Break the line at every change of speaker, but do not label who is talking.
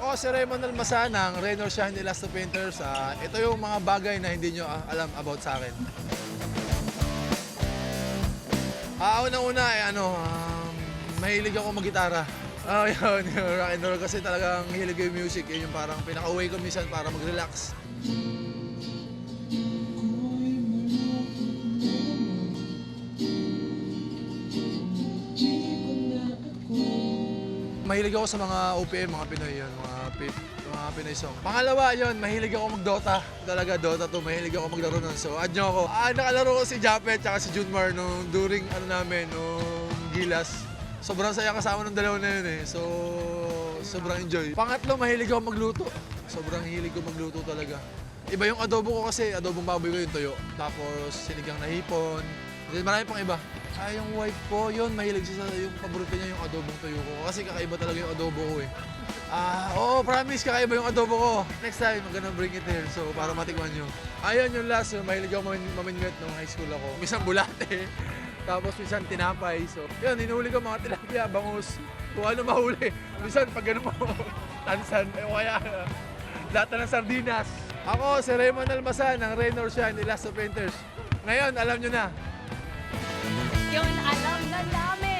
Ako si Raymond Almasa ng Rain or Shine Elasto Painters. Ito yung mga bagay na hindi nyo alam about sa akin. Una-una mahilig ako mag-gitara. Yun, yung rock and roll kasi talagang hilig ko yung music. Yun yung parang pinaka-way ko minsan para mag-relax. Mahilig ako sa mga OPM, mga Pinoy yun, mga Pinoy song. Pangalawa yun, mahilig ako mag-Dota. Talaga, Dota 2, mahilig ako maglaro nun. So, add nyo ako. Nakalaro ko si Japet at si Junmar nung during nung Gilas. Sobrang saya kasama ng dalawa na yun eh. So, sobrang enjoy. Pangatlo, mahilig ako magluto. Sobrang hilig ko magluto talaga. Iba yung adobo ko kasi, adobong baboy ko yung tuyo. Tapos, sinigang na hipon. Marami pang iba. Yung wife ko, yun, mahilig siya sa yung paborito niya yung adobong tuyo ko. Kasi kakaiba talaga yung adobo ko eh. Oo, promise, kakaiba yung adobo ko. Next time, I'm gonna bring it here. So, para matikman nyo. Ayun, yung last, mahilig ako mamingwit nung high school ako. Minsan bulate. Tapos minsan tinapay. So, yun, hinuhuli ko mga tilapia, bangus. Kung ano mahuli. Minsan, pag gano'n mo, tansan. Kaya, lahat ng sardinas. Ako, si Raymond Almasa ng Rain or Shine Elasto Painters. Ngayon, alam nyo na.
Yun, alam na namin.